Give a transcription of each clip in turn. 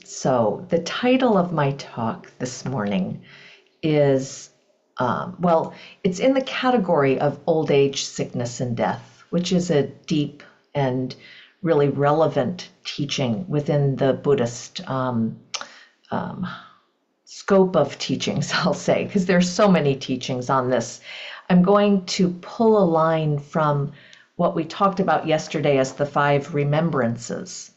So the title of my talk this morning is, it's in the category of old age, sickness, and death, which is a deep and really relevant teaching within the Buddhist scope of teachings, I'll say, because there's so many teachings on this. I'm going to pull a line from what we talked about yesterday as the 5 remembrances.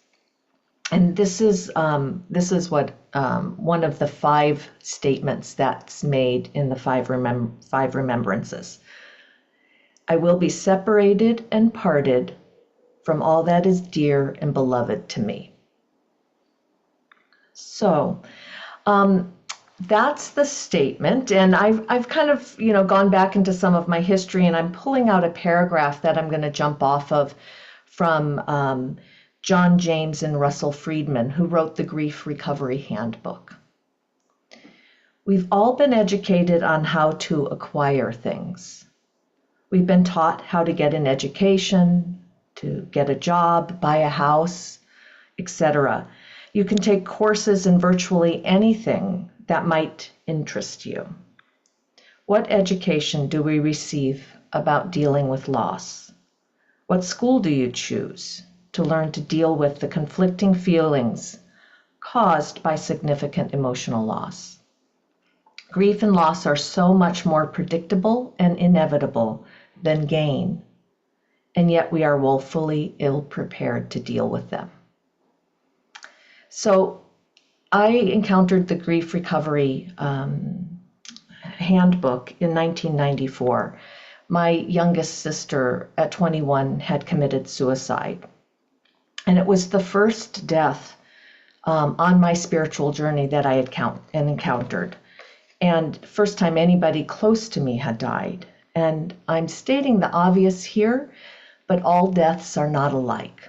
And this is what one of the 5 statements that's made in the 5 remembrances. I will be separated and parted from all that is dear and beloved to me. So that's the statement, and I've kind of gone back into some of my history, and I'm pulling out a paragraph that I'm going to jump off of from John James and Russell Friedman, who wrote the Grief Recovery Handbook. We've all been educated on how to acquire things. We've been taught how to get an education, to get a job, buy a house, etc. You can take courses in virtually anything that might interest you. What education do we receive about dealing with loss? What school do you choose to learn to deal with the conflicting feelings caused by significant emotional loss? Grief and loss are so much more predictable and inevitable than gain, and yet we are woefully ill-prepared to deal with them. So I encountered the Grief Recovery Handbook in 1994. My youngest sister at 21 had committed suicide. And it was the first death on my spiritual journey that I had encountered. And first time anybody close to me had died. And I'm stating the obvious here, but all deaths are not alike.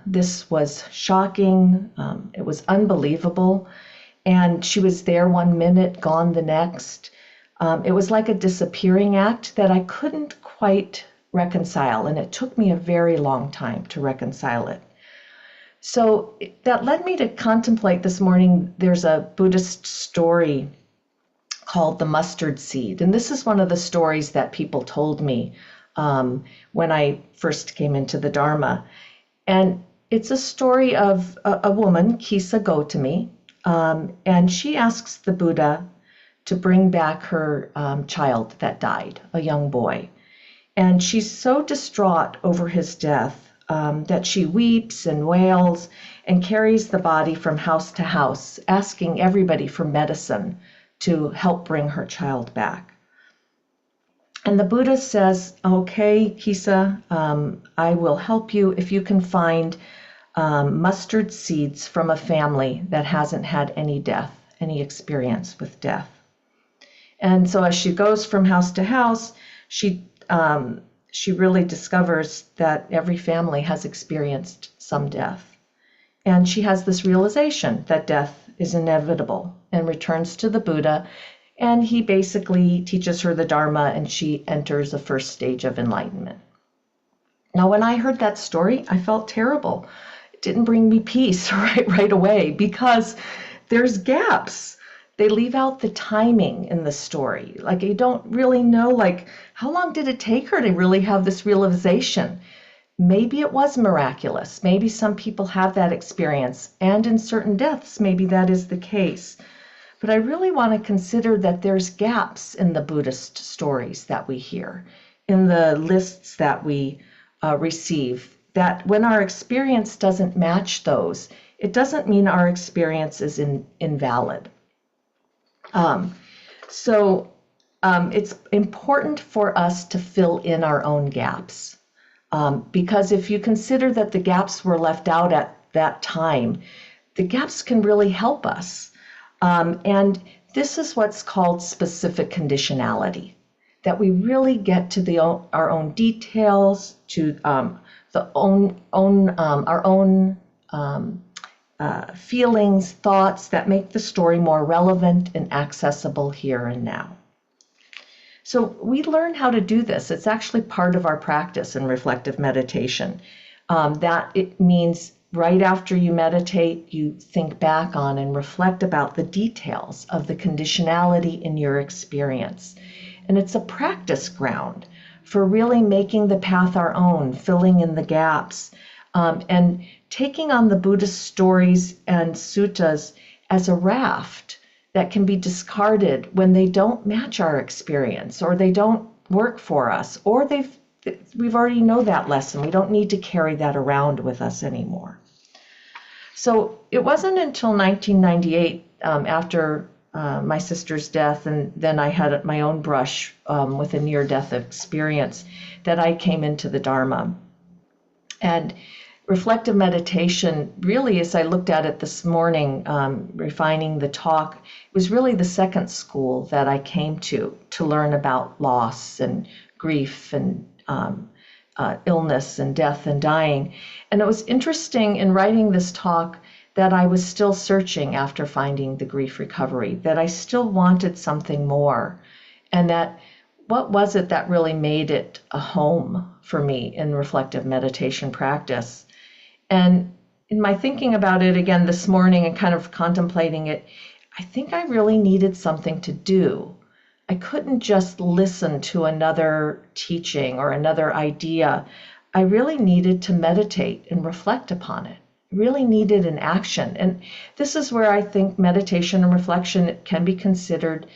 This was shocking. It was unbelievable. And she was there one minute, gone the next. It was like a disappearing act that I couldn't quite reconcile. And it took me a very long time to reconcile it. So that led me to contemplate this morning. There's a Buddhist story called the mustard seed. And this is one of the stories that people told me when I first came into the Dharma. And it's a story of a woman, Qi Gong, and she asks the Buddha to bring back her child that died, a young boy. And she's so distraught over his death that she weeps and wails and carries the body from house to house, asking everybody for medicine to help bring her child back. And the Buddha says, okay, Kisa, I will help you if you can find mustard seeds from a family that hasn't had any death, any experience with death. And so as she goes from house to house, she really discovers that every family has experienced some death. And she has this realization that death is inevitable and returns to the Buddha. And he basically teaches her the Dharma, and she enters the first stage of enlightenment. Now, when I heard that story, I felt terrible. It didn't bring me peace right away because there's gaps. They leave out the timing in the story. Like, you don't really know, like, how long did it take her to really have this realization? Maybe it was miraculous. Maybe some people have that experience. And in certain deaths, maybe that is the case. But I really want to consider that there's gaps in the Buddhist stories that we hear, in the lists that we receive, that when our experience doesn't match those, it doesn't mean our experience is invalid. So it's important for us to fill in our own gaps. Because if you consider that the gaps were left out at that time, the gaps can really help us. And this is what's called specific conditionality, that we really get to our own details, to our own feelings, thoughts that make the story more relevant and accessible here and now. So we learn how to do this. It's actually part of our practice in reflective meditation. That it means right after you meditate, you think back on and reflect about the details of the conditionality in your experience. And it's a practice ground for really making the path our own, filling in the gaps, and taking on the Buddhist stories and suttas as a raft that can be discarded when they don't match our experience, or they don't work for us, or we've already know that lesson. We don't need to carry that around with us anymore. So it wasn't until 1998, after my sister's death, and then I had my own brush with a near-death experience, that I came into the Dharma. And reflective meditation, really, as I looked at it this morning, refining the talk, it was really the second school that I came to learn about loss and grief and illness and death and dying. And it was interesting in writing this talk that I was still searching after finding the grief recovery, that I still wanted something more, and that what was it that really made it a home for me in reflective meditation practice. And in my thinking about it again this morning and kind of contemplating it, I think I really needed something to do. I couldn't just listen to another teaching or another idea. I really needed to meditate and reflect upon it. Really needed an action. And this is where I think meditation and reflection can be considered,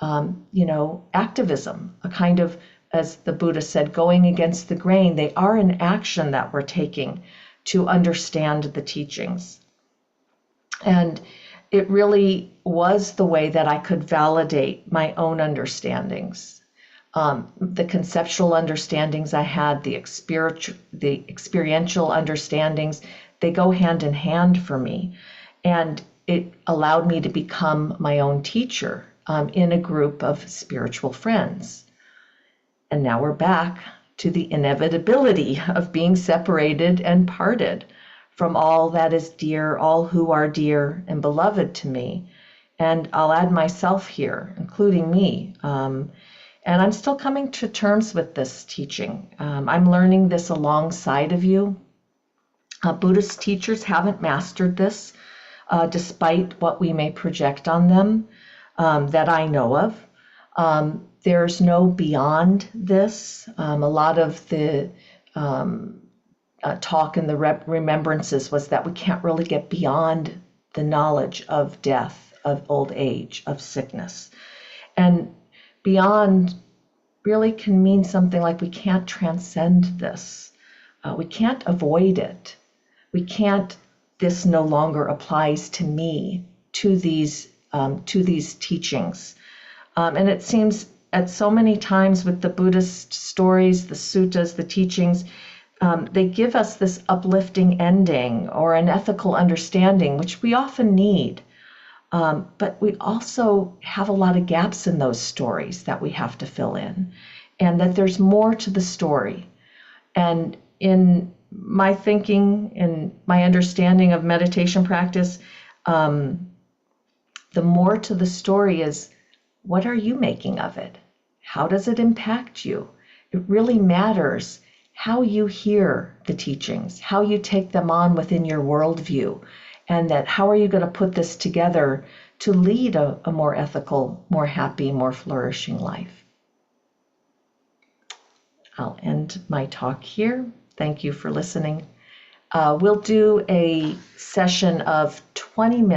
activism, a kind of, as the Buddha said, going against the grain. They are an action that we're taking to understand the teachings. And it really was the way that I could validate my own understandings. The conceptual understandings I had, the experiential understandings, they go hand in hand for me. And it allowed me to become my own teacher in a group of spiritual friends. And now we're back to the inevitability of being separated and parted from all that is dear, all who are dear and beloved to me. And I'll add myself here, including me. And I'm still coming to terms with this teaching. I'm learning this alongside of you. Buddhist teachers haven't mastered this, despite what we may project on them, that I know of. There's no beyond this. A lot of the talk in the remembrances was that we can't really get beyond the knowledge of death, of old age, of sickness. And beyond really can mean something like we can't transcend this. We can't avoid it. We can't, this no longer applies to me, to these teachings. And it seems at so many times with the Buddhist stories, the suttas, the teachings, they give us this uplifting ending or an ethical understanding, which we often need. But we also have a lot of gaps in those stories that we have to fill in, and that there's more to the story. And in my thinking and my understanding of meditation practice, the more to the story is, what are you making of it? How does it impact you? It really matters how you hear the teachings, how you take them on within your worldview, and that how are you going to put this together to lead a more ethical, more happy, more flourishing life. I'll end my talk here. Thank you for listening. We'll do a session of 20 minutes.